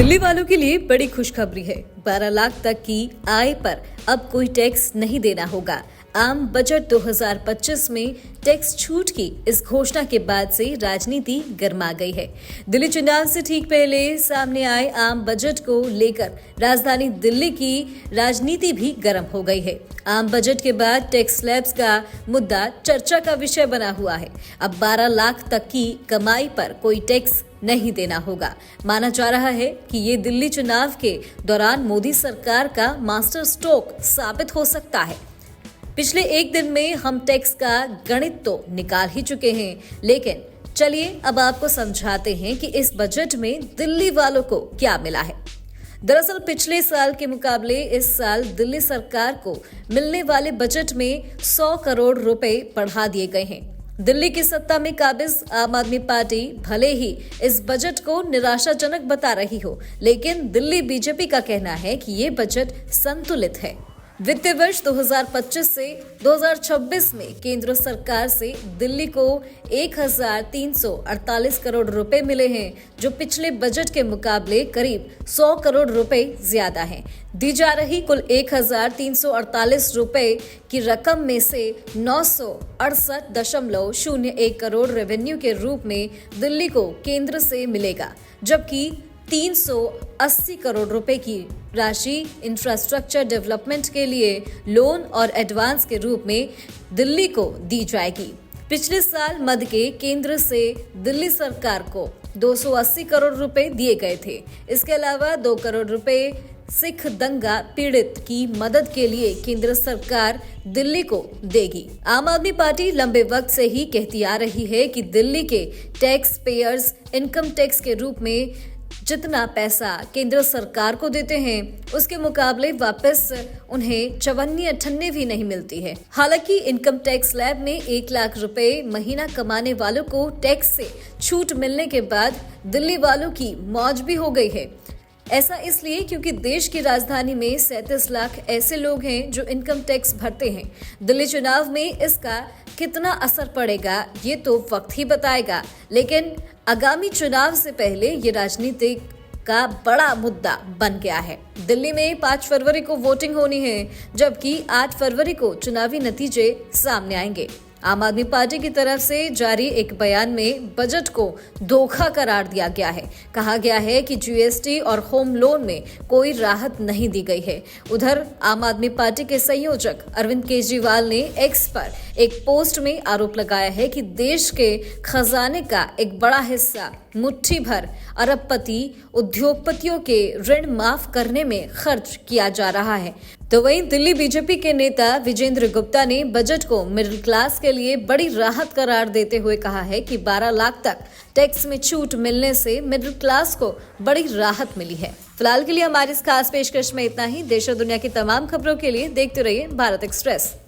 दिल्ली वालों के लिए बड़ी खुशखबरी है। 12 लाख तक की आय पर अब कोई टैक्स नहीं देना होगा। आम बजट 2025 में टैक्स छूट की इस घोषणा के बाद से राजनीति गर्मा गई है। दिल्ली चुनाव से ठीक पहले सामने आए आम बजट को लेकर राजधानी दिल्ली की राजनीति भी गर्म हो गई है। आम बजट के बाद टैक्स स्लैब्स का मुद्दा चर्चा का विषय बना हुआ है। अब 12 लाख तक की कमाई पर कोई टैक्स नहीं देना होगा। माना जा रहा है कि ये दिल्ली चुनाव के दौरान मोदी सरकार का मास्टर स्ट्रोक साबित हो सकता है। पिछले एक दिन में हम टैक्स का गणित तो निकाल ही चुके हैं, लेकिन चलिए अब आपको समझाते हैं कि इस बजट में दिल्ली वालों को क्या मिला है। दरअसल पिछले साल के मुकाबले इस साल दिल्ली सरकार को मिलने वाले बजट में 100 करोड़ रुपए बढ़ा दिए गए हैं। दिल्ली की सत्ता में काबिज आम आदमी पार्टी भले ही इस बजट को निराशाजनक बता रही हो, लेकिन दिल्ली बीजेपी का कहना है कि ये बजट संतुलित है। वित्तीय वर्ष 2025 से 2026 में केंद्र सरकार से दिल्ली को 1348 करोड़ रुपए मिले हैं, जो पिछले बजट के मुकाबले करीब 100 करोड़ रुपए ज्यादा हैं। दी जा रही कुल 1348 रुपए की रकम में से 968.01 करोड़ रेवेन्यू के रूप में दिल्ली को केंद्र से मिलेगा, जबकि 380 करोड़ रुपए की राशि इंफ्रास्ट्रक्चर डेवलपमेंट के लिए लोन और एडवांस के रूप में दिल्ली को दी जाएगी। पिछले साल मध्य के केंद्र से दिल्ली सरकार को 280 करोड़ रुपए दिए गए थे। इसके अलावा 2 करोड़ रुपए सिख दंगा पीड़ित की मदद के लिए केंद्र सरकार दिल्ली को देगी। आम आदमी पार्टी लंबे वक्त से ही कहती आ रही है कि दिल्ली के टैक्स पेयर्स इनकम टैक्स के रूप में जितना पैसा केंद्र सरकार को देते हैं, उसके मुकाबले वापस उन्हें चवन्नी अठन्नी भी नहीं मिलती है। हालांकि इनकम टैक्स स्लैब में 1 लाख रुपए महीना कमाने वालों को टैक्स से छूट मिलने के बाद दिल्ली वालों की मौज भी हो गई है। ऐसा इसलिए क्योंकि देश की राजधानी में 37 लाख ऐसे लोग हैं जो इनकम टैक्स भरते हैं। दिल्ली चुनाव में इसका कितना असर पड़ेगा ये तो वक्त ही बताएगा, लेकिन आगामी चुनाव से पहले ये राजनीति का बड़ा मुद्दा बन गया है। दिल्ली में 5 फरवरी को वोटिंग होनी है, जबकि 8 फरवरी को चुनावी नतीजे सामने आएंगे। आम आदमी पार्टी की तरफ से जारी एक बयान में बजट को धोखा करार दिया गया है। कहा गया है कि जीएसटी और होम लोन में कोई राहत नहीं दी गई है। उधर आम आदमी पार्टी के संयोजक अरविंद केजरीवाल ने एक्स पर एक पोस्ट में आरोप लगाया है कि देश के खजाने का एक बड़ा हिस्सा मुट्ठी भर अरबपति उद्योगपतियों के ऋण माफ करने में खर्च किया जा रहा है। तो वहीं दिल्ली बीजेपी के नेता विजेंद्र गुप्ता ने बजट को मिडिल क्लास के लिए बड़ी राहत करार देते हुए कहा है कि 12 लाख तक टैक्स में छूट मिलने से मिडिल क्लास को बड़ी राहत मिली है। फिलहाल के लिए हमारी इस खास पेशकश में इतना ही। देश और दुनिया की तमाम खबरों के लिए देखते रहिए भारत एक्सप्रेस।